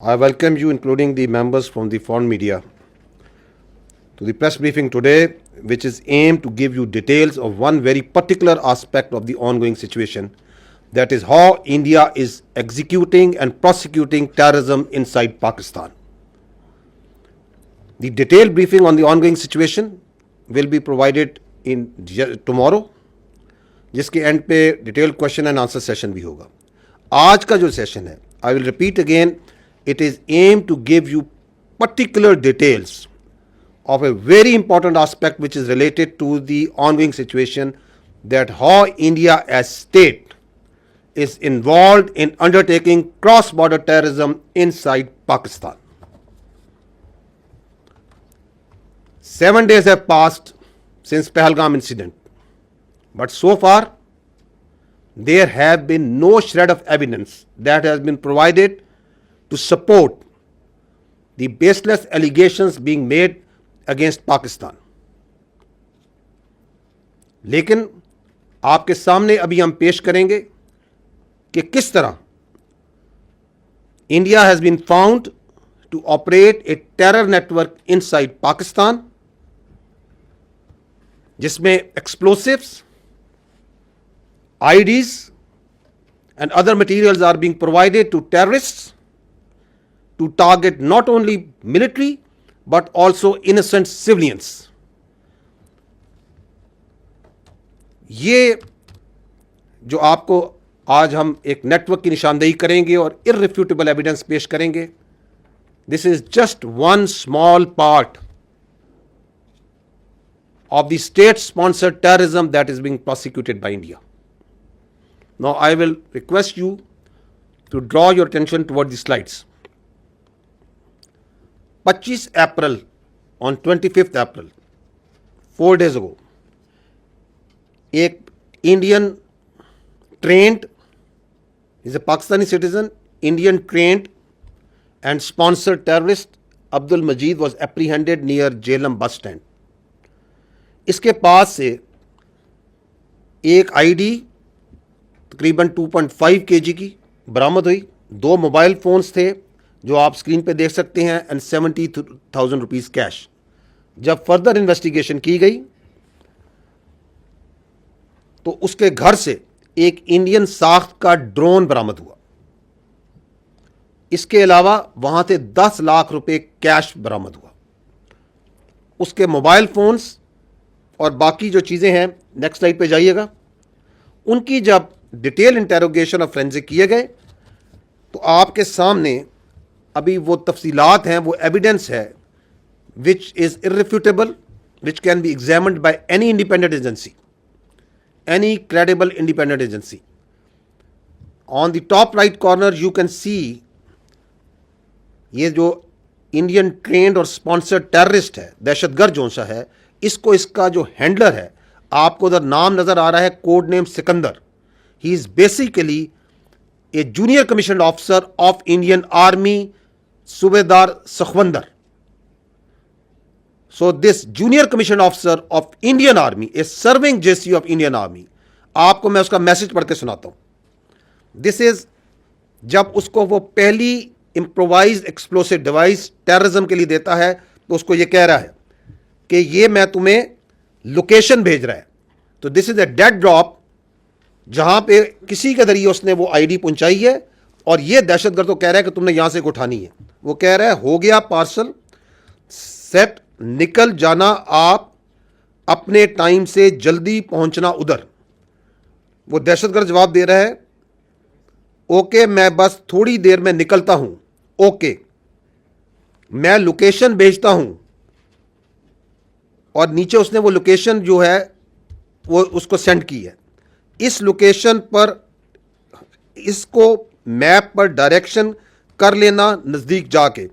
I welcome you, including the members from the foreign media, to the press briefing today, which is aimed to give you details of one very particular aspect of the ongoing situation, that is how India is executing and prosecuting terrorism inside Pakistan. The detailed briefing on the ongoing situation will be provided in tomorrow, जिसके and पे detail question and answer session भी होगा. आज का जो session है, I will repeat again, it is aimed to give you particular details of a very important aspect which is related to the ongoing situation, that how India as state is involved in undertaking cross-border terrorism inside Pakistan. 7 days have passed since Pahalgam incident, but so far there have been no shred of evidence that has been provided to support the baseless allegations being made against Pakistan. लेकिन आपके सामने अभी हम पेश करेंगे कि किस तरह India has been found to operate a terror network inside Pakistan, जिसमें explosives, IEDs and other materials are being provided to terrorists to target not only military but also innocent civilians. ये जो आपको आज हम एक नेटवर्क की निशानदेही करेंगे और इररिफ्यूटेबल एविडेंस पेश करेंगे, this is just one small part of the state-sponsored terrorism that is being prosecuted by India. Now, I will request you to draw your attention toward the slides. 25 April, on 25th April, 4 days ago, एक Indian trained, is a Pakistani citizen, Indian trained and sponsored terrorist Abdul Majid was apprehended near Jhelum bus stand. इसके पास से एक ID तकरीबन 2.5 kg की बरामद हुई, 2 mobile phones थे जो आप स्क्रीन पे देख सकते हैं, एंड 70,000 रुपीज़ कैश. जब फर्दर इन्वेस्टिगेशन की गई तो उसके घर से एक इंडियन साख्त का ड्रोन बरामद हुआ. इसके अलावा वहां से 10 लाख रुपए कैश बरामद हुआ. उसके मोबाइल फ़ोन्स और बाकी जो चीज़ें हैं, नेक्स्ट स्लाइड पे जाइएगा, उनकी जब डिटेल इंटेरोगेशन और फोरेंसिक किए गए तो आपके सामने अभी वो तफसीलात हैं, वो एविडेंस है which is irrefutable, which can be examined by any independent agency, any credible independent agency. On the top right corner you can see ये जो इंडियन ट्रेंड और स्पॉन्सर्ड टेररिस्ट है, दहशतगर्द जो सा है, इसको इसका जो हैंडलर है, आपको उधर नाम नजर आ रहा है, code name Sikandar. He is basically a junior commission officer of Indian army, subedar Sakhwinder. So this junior commission officer of Indian army a serving JC of Indian army. आपको मैं उसका मैसेज पढ़ के सुनाता हूं. दिस इज जब उसको वो पहली इंप्रोवाइज्ड एक्सप्लोसिव डिवाइस टेररिज्म के लिए देता है तो उसको ये कह रहा है कि ये मैं तुम्हें लोकेशन भेज रहा है. तो this is A dead drop, जहां पे किसी के जरिए उसने वो आईडी पहुंचाई है और ये दहशतगर्द तो कह रहा है कि तुमने यहां से उठानी है. वो कह रहा है हो गया पार्सल सेट, निकल जाना आप अपने टाइम से, जल्दी पहुंचना उधर. वो दहशतगर्द जवाब दे रहा है ओके मैं बस थोड़ी देर में निकलता हूं, ओके मैं लोकेशन भेजता हूं. और नीचे उसने वो लोकेशन जो है वो उसको सेंड की है. इस लोकेशन पर इसको मैप पर डायरेक्शन कर लेना नज़दीक जाके,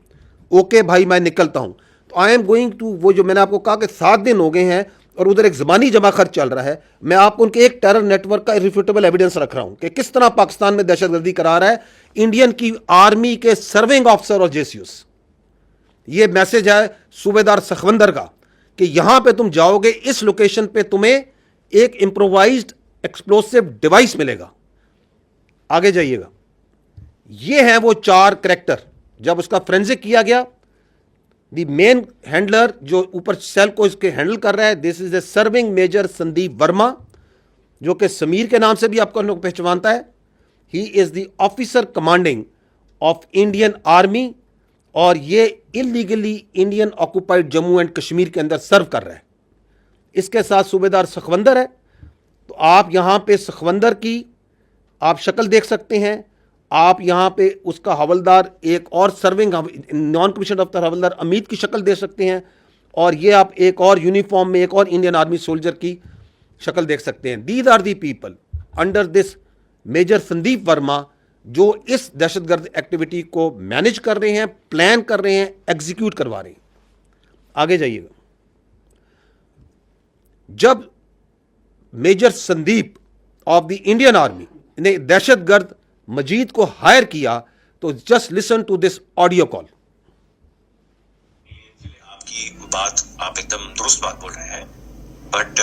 ओके भाई मैं निकलता हूं. तो आई एम गोइंग टू, वो जो मैंने आपको कहा कि 7 दिन हो गए हैं और उधर एक ज़बानी जमा खर्च चल रहा है, मैं आपको उनके एक टेरर नेटवर्क का इररिफ्यूटेबल एविडेंस रख रहा हूं कि किस तरह पाकिस्तान में दहशतगर्दी करा रहा है इंडियन की आर्मी के सर्विंग ऑफिसर और जेसीयूस. ये मैसेज है सूबेदार सखवंदर का कि यहां पे तुम जाओगे, इस लोकेशन पे तुम्हें एक इंप्रोवाइज्ड एक्सप्लोसिव डिवाइस मिलेगा. आगे जाइएगा. ये हैं वो 4 करैक्टर जब उसका फ्रेंजिक किया गया, द मेन हैंडलर जो ऊपर सेल को इसके हैंडल कर रहा है, this is a serving major Sandeep Verma, जो कि समीर के नाम से भी आपको लोग पहचानता है। He is the officer commanding of Indian army, और ये illegally Indian occupied Jammu and Kashmir के अंदर सर्व कर रहा है। इसके साथ सूबेदार सखवंदर है। तो आप यहां पे सखवंदर की आप शक्ल देख सकते हैं। आप यहां पे उसका हवलदार, एक और सर्विंग नॉन कमीशन ऑफिसर हवलदार अमित की शक्ल देख सकते हैं। और ये आप एक और यूनिफॉर्म में एक और इंडियन आर्मी सोल्जर की शक्ल देख सकते हैं। These are the people under this major Sandeep Verma, जो इस दहशतगर्द एक्टिविटी को मैनेज कर रहे हैं, प्लान कर रहे हैं, एग्जीक्यूट करवा रहे हैं। आगे जाइएगा। जब major Sandeep of the Indian army ने दहशतगर्द मजीद को हायर किया, तो just listen to this audio call. आपकी बात, आप एकदम दुरुस्त बात बोल रहे हैं, बट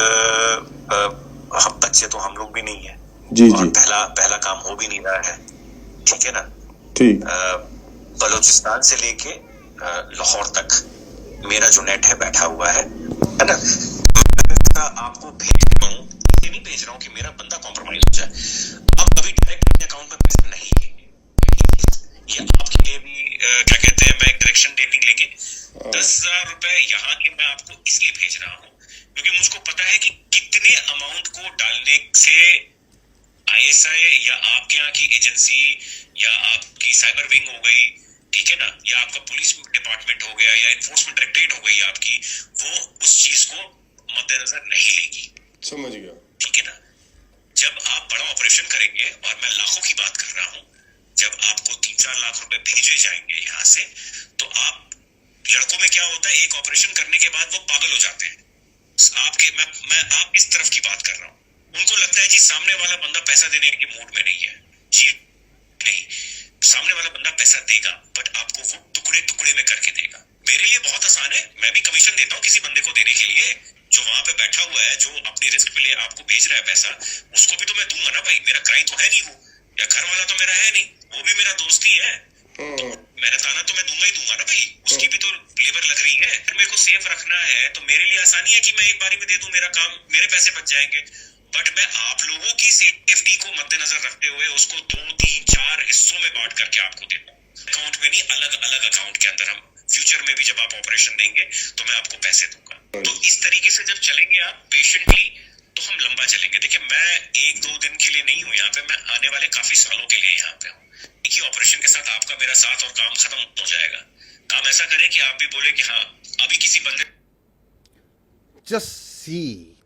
हम बच्चे तो हम लोग भी नहीं है जी और जी पहला काम हो भी नहीं रहा है, ठीक है ना। ठीक बलूचिस्तान से लेके लाहौर तक मेरा जो नेट है बैठा हुआ है ना। आपको भेज रहा हूँ, ये नहीं भेज रहा हूँ कि मेरा बंदा कॉम्प्रोमाइज हो जाए। आप कभी डायरेक्ट अपने अकाउंट में पैसा नहीं लेंगे, ये आपके लिए भी क्या कहते हैं, मैं एक डायरेक्शन देने लेके 10,000 रुपए यहाँ के मैं आपको इसलिए भेज रहा हूँ क्योंकि मुझको पता है कि कितने अमाउंट को डालने से आईएसआई या आपके यहाँ की एजेंसी या आपकी साइबर विंग हो गई, ठीक है ना, या आपका पुलिस डिपार्टमेंट हो गया या इन्फोर्समेंट डायरेक्टरेट हो गई आपकी, वो उस चीज को मद्देनजर नहीं लेगी। समझ गया। ठीक है ना। जब आप बड़ा ऑपरेशन करेंगे, और मैं लाखों की बात कर रहा हूँ, जब आपको 3-4 लाख रुपए भेजे जाएंगे यहाँ से, तो आप लड़कों में क्या होता है, एक ऑपरेशन करने के बाद वो पागल हो जाते हैं। मैं आप इस तरफ की बात कर रहा हूँ। उनको लगता है जी सामने वाला बंदा पैसा देने के मूड में नहीं है। जी नहीं, सामने वाला बंदा पैसा देगा, बट आपको वो टुकड़े टुकड़े में करके देगा। मेरे लिए बहुत आसान है, मैं भी कमीशन देता हूँ किसी बंदे को देने के लिए, जो वहां पे बैठा हुआ है, जो अपनी रिस्क पे ले आपको भेज रहा है पैसा, उसको भी तो मैं दूंगा ना भाई, मेरा क्राइम तो है नहीं वो, या घर वाला तो मेरा है नहीं, वो भी मेरा दोस्त ही है, तो मेहनताना तो मैं दूंगा ही दूंगा ना भाई, उसकी भी तो लेबर लग रही है। फिर मेरे को सेफ रखना है तो मेरे लिए आसानी है कि मैं एक बारी में दे दूं, मेरा काम, मेरे पैसे बच जाएंगे। बट मैं आप लोगों की सेफ्टी को मद्देनजर रखते हुए उसको 2-3-4 हिस्सों में बांट करके आपको देता हूँ, अकाउंट में नहीं, अलग अलग अकाउंट के अंदर। हम फ्यूचर में भी जब आप ऑपरेशन देंगे तो मैं आपको पैसे दूंगा। तो इस तरीके से जब चलेंगे आप पेशेंटली, तो हम लंबा चलेंगे। देखिए, मैं 1-2 दिन के लिए नहीं हूँ यहाँ पे, मैं आने वाले काफी सालों के लिए यहाँ पे हूँ। एक ही ऑपरेशन के साथ आपका मेरा साथ और काम खत्म हो जाएगा। काम ऐसा करें कि आप भी बोले कि हाँ, अभी किसी बंदे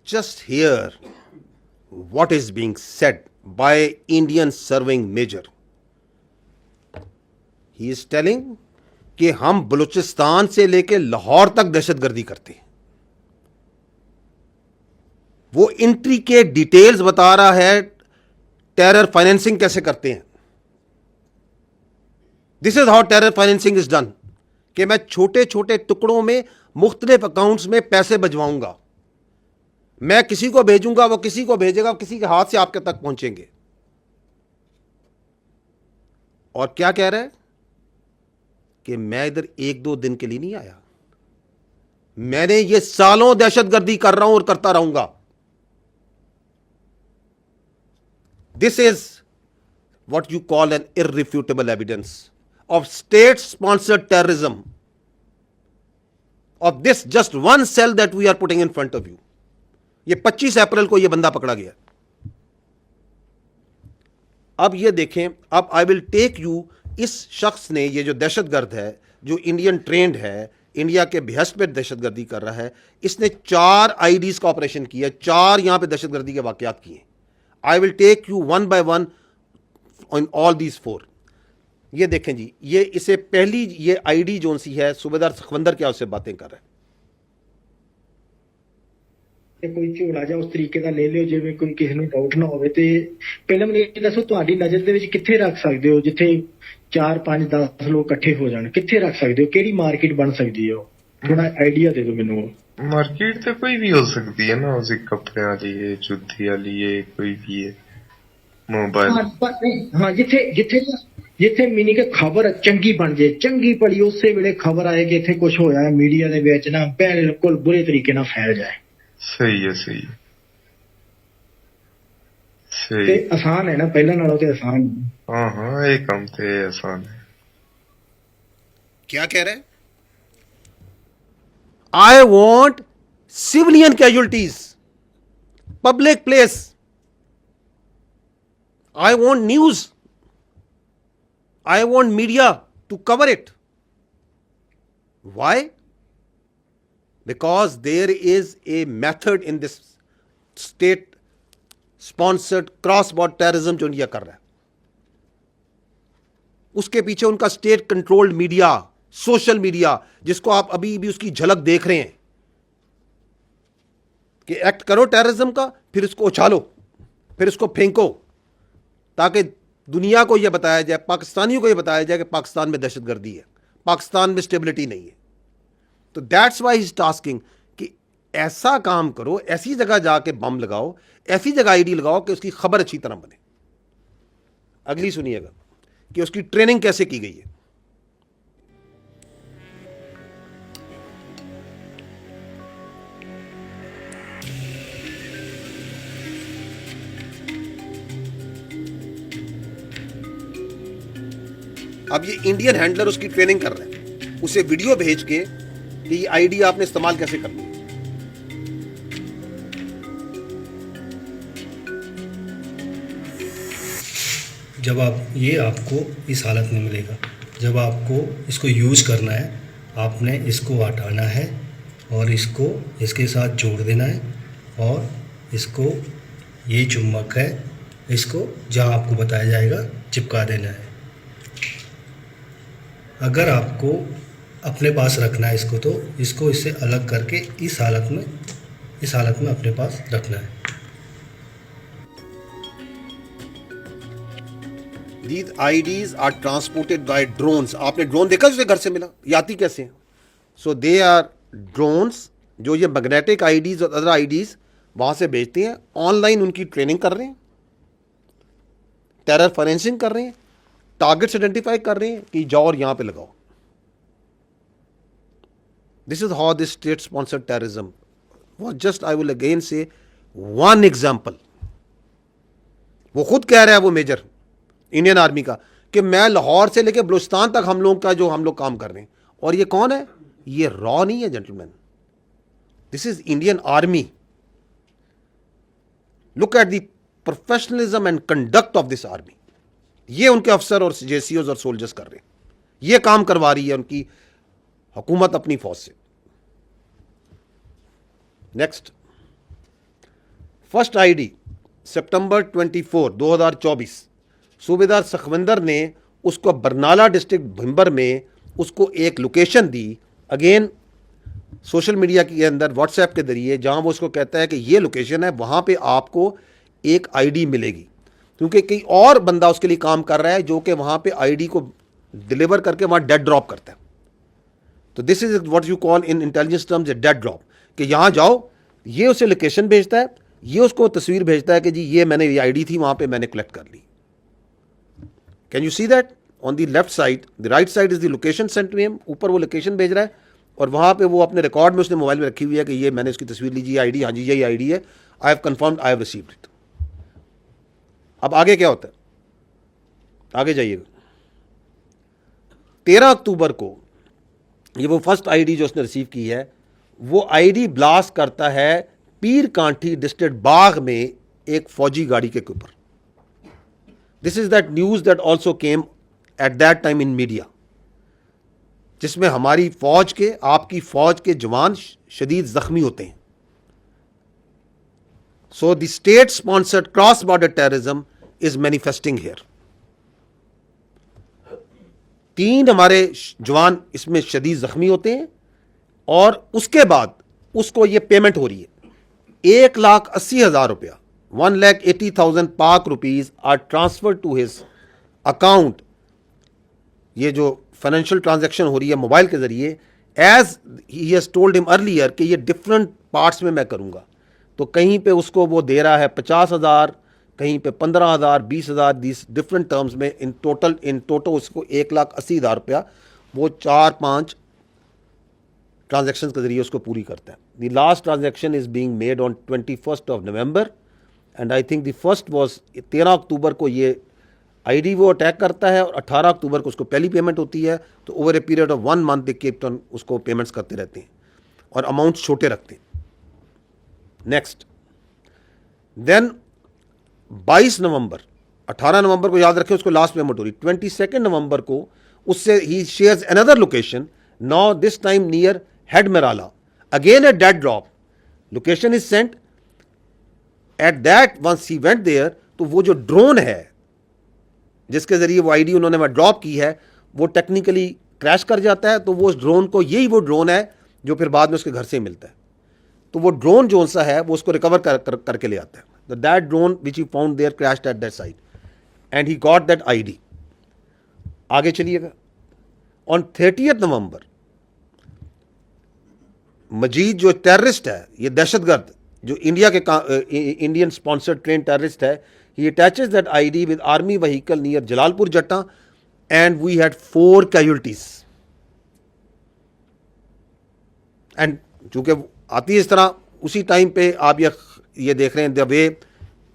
just hear what is being said by Indian serving major. He is telling कि हम बलूचिस्तान से लेकर लाहौर तक दहशतगर्दी करते हैं। वो इंट्रिकेट डिटेल्स बता रहा है, टेरर फाइनेंसिंग कैसे करते हैं। This is how terror financing is done, कि मैं छोटे छोटे टुकड़ों में मुख्तलिफ अकाउंट्स में पैसे भिजवाऊंगा, मैं किसी को भेजूंगा, वो किसी को भेजेगा, किसी के हाथ से आपके तक पहुंचेंगे। और क्या कह रहा है कि मैं इधर 1-2 दिन के लिए नहीं आया, मैंने ये सालों दहशतगर्दी कर रहा हूं और करता रहूंगा। This is what you call an irrefutable evidence of state sponsored terrorism of this just one cell that we are putting in front of you. ये 25 अप्रैल को ये बंदा पकड़ा गया। अब ये देखें, अब आई विल टेक यू, इस शख्स ने, ये जो दहशतगर्द है, जो इंडियन ट्रेंड है, इंडिया के behest पे दहशतगर्दी कर रहा है, इसने 4 आईडीज का ऑपरेशन किया, 4 यहां पे दहशतगर्दी के वाकयात किए। I will take you one by one on all these 4। ये देखें जी, ये इसे पहली ये आईडी जोन सी है, सूबेदार सखवंदर क्या उससे बातें कर रहा है। ਕੋਈ ਝੋਲਾ ਜਾਂ ਉਸ ਤਰੀਕੇ ਦਾ ਲੈ ਲਿਓ ਜਿਵੇਂ ਕੋਈ ਕਿਸੇ ਨੂੰ ਡਾਊਟ ਨਾ ਹੋਵੇ। ਤੇ ਪਹਿਲਾਂ ਮੈਨੂੰ ਇਹ ਦੱਸੋ, ਤੁਹਾਡੀ ਨਜ਼ਰ ਦੇ ਵਿੱਚ ਕਿੱਥੇ ਰੱਖ ਸਕਦੇ ਹੋ ਜਿੱਥੇ 4-5-10 ਲੋਕ ਇਕੱਠੇ ਹੋ ਜਾਣ? ਕਿੱਥੇ ਰੱਖ ਸਕਦੇ ਹੋ? ਕਿਹੜੀ ਮਾਰਕੀਟ ਬਣ ਸਕਦੀ ਹੈ? ਥੋੜਾ ਆਈਡੀਆ ਦੇ ਦਿਓ ਮੈਨੂੰ। मार्केट तो कोई भी हो सकती है ना, उसे कपड़े वाली है, जूती वाली है, कोई भी है, मोबाइल। हाँ जिथे जिथे ਜਿੱਥੇ ਮੀਨੀ ਕਿ ਖਬਰ ਚੰਗੀ ਬਣ ਜੇ, ਚੰਗੀ ਭਲੀ ਉਸੇ ਵੇਲੇ ਖਬਰ ਆਏ ਕਿ ਇੱਥੇ ਕੁਝ ਹੋਇਆ ਹੈ, ਮੀਡੀਆ ਦੇ ਵਿੱਚ ਨਾ ਬਿਲਕੁਲ ਬੁਰੇ ਤਰੀਕੇ ਨਾਲ ਫੈਲ ਜਾਏ। ਸਹੀ ਹੈ, ਸਹੀ ਹੈ, ਤੇ ਸਹੀ। ਆਸਾਨ ਹੈ ਨਾ, ਪਹਿਲਾਂ ਨਾਲੋਂ ਤੇ ਆਸਾਨ ਹੈ। हाँ हाँ, ये काम थे आसान है। क्या कह रहे हैं? I want civilian casualties, public place, I want news, I want media to cover it. Why? Because there is a method in this state sponsored cross border terrorism जो इंडिया कर रहा है, उसके पीछे उनका state controlled media, social media, जिसको आप अभी भी उसकी झलक देख रहे हैं कि एक्ट करो टेररिज्म का, फिर इसको उछालो, फिर इसको फेंको, ताकि दुनिया को यह बताया जाए, पाकिस्तानियों को यह बताया जाए कि पाकिस्तान में दहशतगर्दी है, पाकिस्तान में स्टेबिलिटी नहीं है। तो दैट्स वाई इज टास्किंग कि ऐसा काम करो, ऐसी जगह जाके बम लगाओ, ऐसी जगह आईडी लगाओ कि उसकी खबर अच्छी तरह बने। अगली सुनिएगा कि उसकी ट्रेनिंग कैसे की गई है। अब ये इंडियन हैंडलर उसकी ट्रेनिंग कर रहे हैं, उसे वीडियो भेज के कि ये आईडी आपने इस्तेमाल कैसे करनी है। जब आप ये आपको इस हालत में मिलेगा, जब आपको इसको यूज़ करना है, आपने इसको हटाना है और इसको इसके साथ जोड़ देना है और इसको, ये चुम्बक है, इसको जहाँ आपको बताया जाएगा चिपका देना है। अगर आपको अपने पास रखना है इसको, तो इसको इससे अलग करके इस हालत में अपने पास रखना है। These IDs are transported by drones. आपने ड्रोन देखा जिसे घर से मिला, ये आती कैसे हैं? So they are drones जो ये मैग्नेटिक IDs और अदर IDs वहाँ से भेजते हैं। ऑनलाइन उनकी ट्रेनिंग कर रहे हैं, टेरर फॉरेंसिंग कर रहे हैं, टारगेट्स आइडेंटिफाई कर रहे हैं कि जाओ और यहाँ पे लगाओ। This is how this state sponsored terrorism was just, I will again से, वन एग्जाम्पल। वो खुद कह रहा है, वो मेजर इंडियन आर्मी का, कि मैं लाहौर से लेकर बलूचिस्तान तक हम लोग काम कर रहे हैं। और ये कौन है? ये रॉ नहीं है gentleman, this is Indian army. Look at the professionalism and conduct of this army. ये उनके अफसर और जेसीओज और सोल्जर्स कर रहे हैं, ये काम करवा रही है उनकी हुकूमत अपनी फौज से। नेक्स्ट, फर्स्ट आईडी सितंबर 24, 2024, सूबेदार सखविंदर ने उसको बरनाला डिस्ट्रिक्ट भिंबर में उसको एक लोकेशन दी, अगेन सोशल मीडिया के अंदर व्हाट्सएप के जरिए, जहां वो उसको कहता है कि ये लोकेशन है, वहां पे आपको एक आईडी मिलेगी, क्योंकि कई और बंदा उसके लिए काम कर रहा है जो कि वहां पे आईडी को डिलीवर करके वहां डेड ड्रॉप करता है। तो this is what you call in intelligence terms A dead drop, कि यहां जाओ, ये उसे लोकेशन भेजता है, ये उसको तस्वीर भेजता है कि जी ये मैंने, ये आईडी थी वहां पे मैंने कलेक्ट कर ली। Can you see that? On the left side, the right side is the location sent to him, ऊपर वो लोकेशन भेज रहा है और वहां पे वो अपने रिकॉर्ड में उसने मोबाइल में रखी हुई है कि ये मैंने इसकी तस्वीर ली, जी आईडी, हाँ जी यही आईडी है, I have confirmed, I have received it. अब आगे क्या होता है? आगे जाइएगा। 13 अक्टूबर को ये वो फर्स्ट आईडी जो उसने रिसीव की है, वो आईडी ब्लास्ट करता है पीर कांठी डिस्ट्रिक्ट बाग में एक फौजी गाड़ी के ऊपर। This is that news that also came at that time in media, जिसमें हमारी फौज के, आपकी फौज के जवान शदीद जख्मी होते हैं। So the state sponsored cross border terrorism is manifesting here. 3 हमारे जवान इसमें शदीद जख्मी होते हैं और उसके बाद उसको ये पेमेंट हो रही है, 1,80,000 रुपया, 1,80,000 Pak rupees are transfer to his account. ये जो फाइनेंशियल ट्रांजैक्शन हो रही है मोबाइल के जरिए, as he has told him earlier कि ये डिफरेंट पार्ट्स में मैं करूंगा। तो कहीं पे उसको वो दे रहा है 50,000, कहीं पे 15,000, 20,000, दिस डिफरेंट टर्म्स में इन टोटल उसको 1,80,000 रुपया वो 4-5 ट्रांजैक्शन के जरिए उसको पूरी करता है. The last transaction is being made on 21st of November and I think the first was 13 अक्टूबर को ये आईडी वो अटैक करता है और 18 अक्टूबर को उसको पहली पेमेंट होती है. तो over a period of 1 month they keep on उसको पेमेंट्स करते रहते हैं और अमाउंट छोटे रखते हैं. नेक्स्ट देन 22 नवंबर, 18 नवंबर को याद रखें उसको लास्ट पेमेंट हो रही. 22 नवंबर को उससे ही shares another location, now this time near head Marala, again a dead drop. Location is sent at that once he went there. तो वो जो ड्रोन है जिसके जरिए वो आईडी उन्होंने वहां ड्रॉप की है वो टेक्निकली क्रैश कर जाता है. तो वो उस ड्रोन को, यही वो ड्रोन है जो फिर बाद में उसके घर से मिलता है. तो वो ड्रोन जो सा है वो उसको रिकवर करके ले आता है. That drone which he found there crashed at that site and he got that ID. आगे चलिएगा. ऑन 30th नवंबर मजीद जो टेररिस्ट है, ये दहशतगर्द जो इंडिया के इंडियन स्पॉन्सर्ड ट्रेन टेररिस्ट है, he attaches that ID with army vehicle near Jalalpur Jatta and we had 4 casualties. And चूंकि आती है इस तरह उसी टाइम पे आप ये देख रहे हैं द वे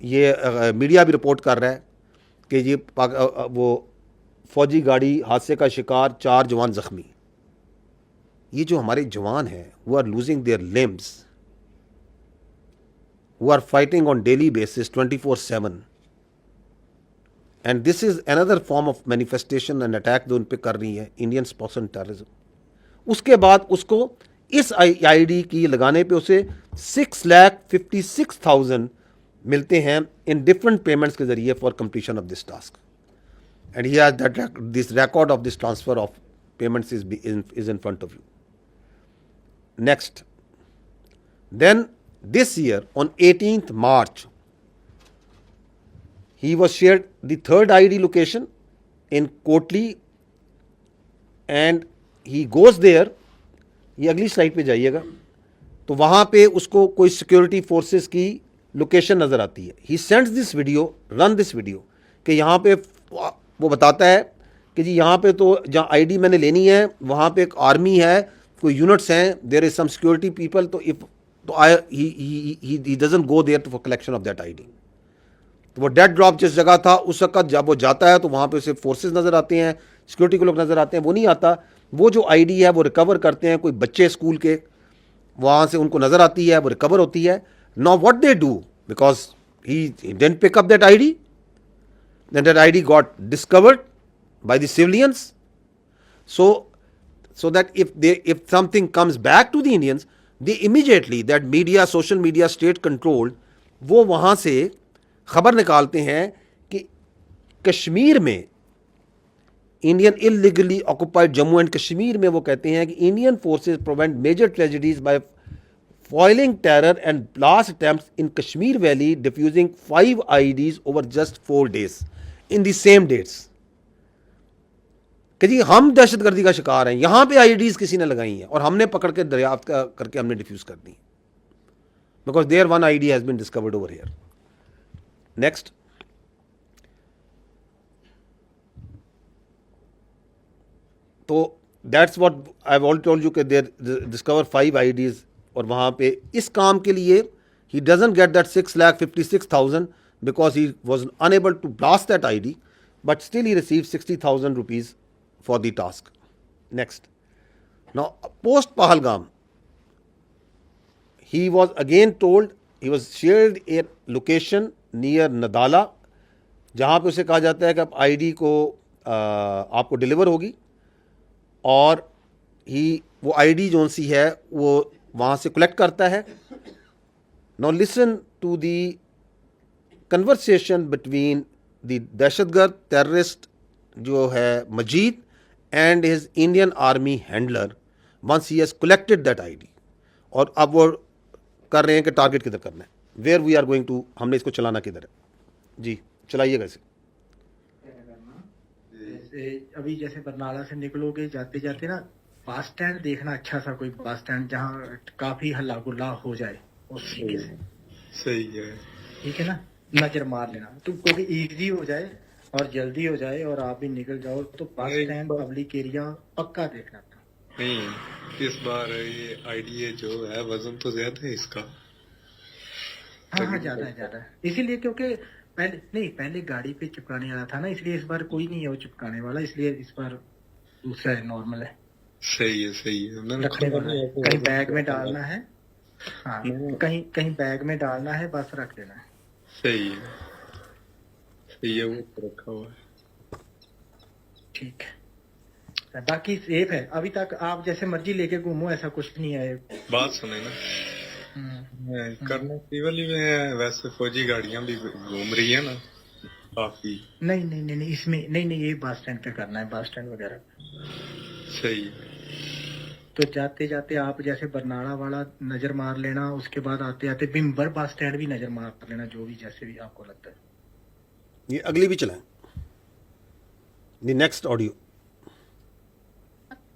ये मीडिया भी रिपोर्ट कर रहा है कि ये वो फौजी गाड़ी हादसे का शिकार, 4 जवान जख्मी. ये जो हमारे जवान हैं वो are losing their limbs, who are fighting on daily basis 24/7 and this is another form of manifestation and attack जो उन पे कर रही है इंडियन स्पॉन्सर्ड टेररिज्म. उसके बाद उसको इस आईडी की लगाने पे उसे 6,56,000 मिलते हैं इन डिफरेंट पेमेंट्स के जरिए for completion of this task and he has that this record of this transfer of payments is in front of you. Next then this year on 18th March he was shared the third ID location in Kotli and he goes there. ये अगली slide पे जाइएगा तो वहां पे उसको कोई security forces की लोकेशन नजर आती है. He sends this video, run this video कि यहाँ पे वो बताता है कि जी यहाँ पे तो जहाँ आईडी मैंने लेनी है वहाँ पे एक आर्मी है, कोई यूनिट्स हैं, there is some security people. तो इफ तो he doesn't go there for collection of that ID. तो वो डेड ड्रॉप जिस जगह था उस वक्त जब वो जाता है तो वहाँ पे उसे फोर्सेस नज़र आते हैं, सिक्योरिटी के लोग नज़र आते हैं. वो नहीं आता, वो जो आईडी है वो रिकवर करते हैं कोई बच्चे स्कूल के, वहाँ से उनको नज़र आती है, वो रिकवर होती है. Now what they do, because he didn't pick up that ID, then that ID got discovered by the civilians. So that if something comes back to the Indians, they immediately, that media, social media, state controlled, वो वहाँ से खबर निकालते हैं कि कश्मीर में Indian illegally occupied Jammu and Kashmir में वो कहते हैं कि Indian forces prevent major tragedies by foiling terror and blast attempts in Kashmir Valley, diffusing 5 IDs over just 4 days in the same dates. कि जी हम दहशतगर्दी का शिकार हैं, यहां पे आईडीज किसी ने लगाई हैं और हमने पकड़ के दरियाफ्त करके हमने डिफ्यूज कर दी, because there one IED has been discovered over here. Next, तो that's what I have already told you कि देयर डिस्कवर 5 आईडीज. और वहां पे इस काम के लिए he doesn't get that 6,56,000 because he was unable to blast that IED, but still he receive 60,000 rupees for the task. Next, now post Pahalgam, he was again told, he was shared a location near Nadala, जहाँ पे उसे कहा जाता है कि आप ID को आपको डिलीवर होगी और वो आईडी जो सी है वो वहाँ से कलेक्ट करता है. Now listen to the conversation between the दहशतगर्द टेररिस्ट जो है मजीद and his Indian army handler once he has collected that ID. और अब वो कर रहे हैं कि टारगेट किधर करना है, where we are going to, हमने इसको चलाना किधर है. जी चलाइएगा इसे. अभी जैसे बरनाला से निकलोगे जाते जाते ना बस स्टैंड देखना, अच्छा सा कोई बस स्टैंड जहाँ काफी हल्ला गुल्ला हो जाए उस तरीके से. सही है. ठीक है ना. नजर मार लेना, तो क्योंकि इजी हो जाए और जल्दी हो जाए और आप भी निकल जाओ, तो बस नहीं, स्टैंड पब्लिक एरिया पक्का देखना था। नहीं इस बार ये आईडीए जो है वजन तो ज्यादा है इसका। हाँ हाँ, ज्यादा है इसीलिए, क्योंकि पहले गाड़ी पे चिपकाने वाला था ना, इसलिए इस बार कोई नहीं है वो चिपकाने वाला, इसलिए इस बार दूसरा है, नॉर्मल है, सही है मैंने रखने खुद वाला है, नहीं कहीं बैग में डालना है। हाँ, नहीं। कहीं कहीं बैग में डालना है, बस रख देना है। सही है वो तो रखा हुआ है। ठीक है, बाकी सेफ है अभी तक, आप जैसे मर्जी लेके घूमो, ऐसा कुछ नहीं है। बात सुने ना, कर्नल सिविल में है, वैसे फौजी गाड़ियां भी घूम रही है ना काफी। नहीं इसमें नहीं, ये बस स्टैंड पे करना है, बस स्टैंड वगैरह। सही है। तो जाते जाते आप जैसे बरनाला वाला नजर मार लेना, उसके बाद आते आते बिम्बर बस स्टैंड भी नजर मार लेना, जो भी जैसे भी आपको लगता है। ये अगली भी चलाएं, दी नेक्स्ट ऑडियो।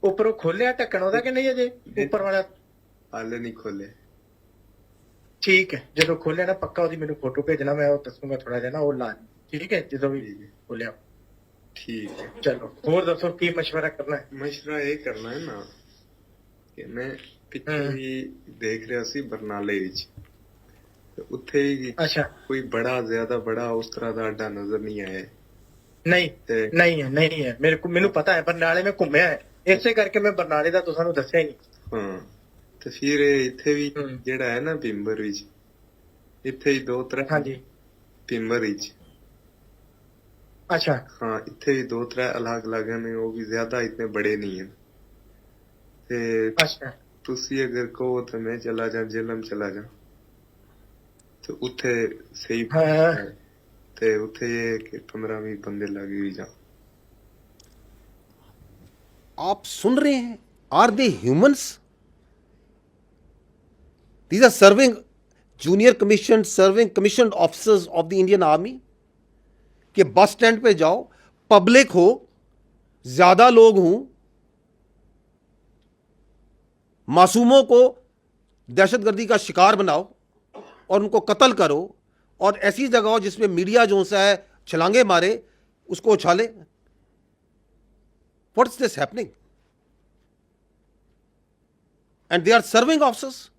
ऊपर खोलिया ढक्कन ओदा कि नहीं अजे ऊपर वाला? हाले नहीं खोले। ठीक है, जो खोलिया ना पक्का ओदी मेनू फोटो भेजना, मैं वो दसूंगा थोड़ा जिहा ना, वो ला। ठीक है, जो भी खोलिया। ठीक है, चलो और दसो की मशवरा करना है? मशवरा ये करना है ना कि मैं पिछे ही देख रहा सी बरनाले विच, तो उत्थे ही अच्छा, कोई ज्यादा बड़ा उस तरह का अड्डा नजर नहीं आया। नहीं है, मेनू पता है, बरनाले में घूमिया है, इसे करके मैं बरनाले का तुसानू दस्सिया ही नहीं। हाँ, तो फिर इत्थे भी जेड़ा है ना पिंबर विच, इत्थे ही 2-3 हाँ जी, पिंबर विच। अच्छा हाँ, इत्थे भी 2-3 अलग ने, वो भी ज्यादा इतने बड़े नहीं है। ते अच्छा, तुसी अगर कहो तो मैं चला जा, जेलम चला जा, तो उत्थे सही हाँ। ते उत्थे ये कि 15-20 बंदे लगे हुई जा। आप सुन रहे हैं, are they humans? These are serving junior commission officers of the Indian army. कि बस स्टैंड पे जाओ, पब्लिक हो, ज्यादा लोग हों, मासूमों को दहशतगर्दी का शिकार बनाओ और उनको कत्ल करो, और ऐसी जगह हो जिसमें मीडिया जो सा है छलांगे मारे, उसको उछाले। What's this happening? And they are serving officers,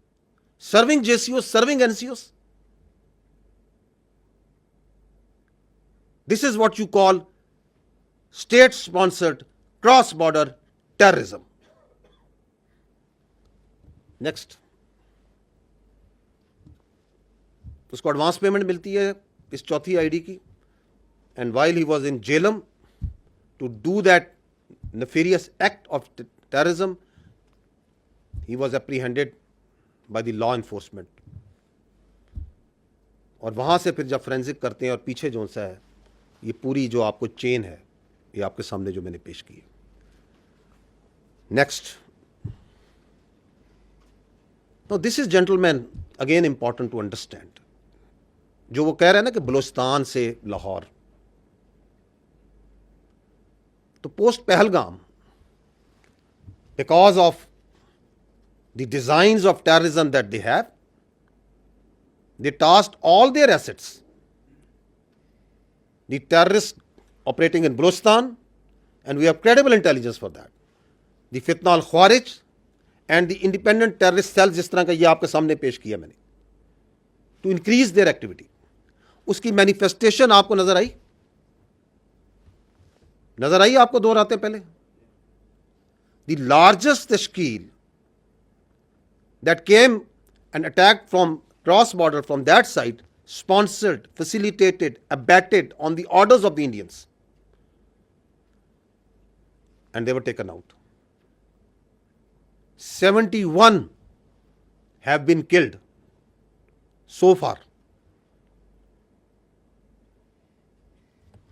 serving JCO, serving NCOs. This is what you call state-sponsored cross-border terrorism. Next. उसको एडवांस पेमेंट मिलती है इस चौथी आईडी की, and while he was in Jhelum to do that nefarious act of terrorism, he was apprehended by the law enforcement. और वहां से फिर जब फोरेंसिक करते हैं, और पीछे जो सा है ये पूरी जो आपको चेन है, ये आपके सामने जो मैंने पेश की है। नेक्स्ट। तो this is gentleman again important to understand, जो वो कह रहे हैं ना कि बलूचिस्तान से लाहौर, तो post Pahalgam, because of the designs of terrorism that they have, they tasked all their assets, the terrorists operating in Balochistan, and we have credible intelligence for that, the Fitna al-Khawarij and the independent terrorist cells, जिस तरह का ये आपके सामने पेश किया मैंने, to increase their activity. उसकी मैनिफेस्टेशन आपको नजर आई आपको दोहराते पहले? The largest तश्कील that came and attacked from cross border from that side, sponsored, facilitated, abetted on the orders of the Indians, and they were taken out. 71 have been killed so far.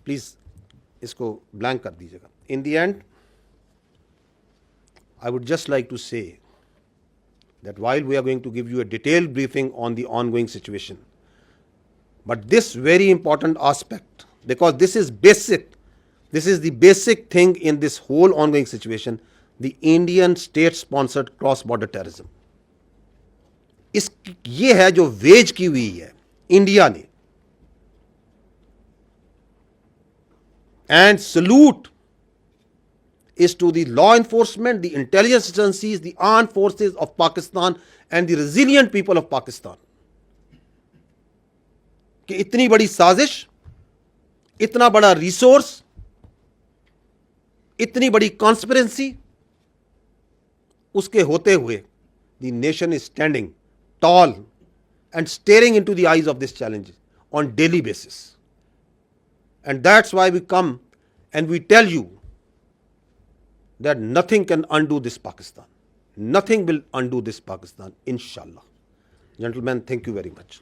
Please इसको blank कर दीजिएगा. In the end, I would just like to say that while we are going to give you a detailed briefing on the ongoing situation, but this very important aspect, because this is the basic thing in this whole ongoing situation, the Indian state-sponsored cross-border terrorism. ये है जो veg की हुई है India ने, And salute is to the law enforcement, the intelligence agencies, the armed forces of Pakistan and the resilient people of Pakistan. कि इतनी बड़ी साजिश, इतना बड़ा रिसोर्स, इतनी बड़ी कॉन्स्पिरेंसी, उसके होते हुए the nation is standing tall and staring into the eyes of this challenge on daily basis. And that's why we come and we tell you that nothing can undo this Pakistan. Nothing will undo this Pakistan, inshallah. Gentlemen, thank you very much.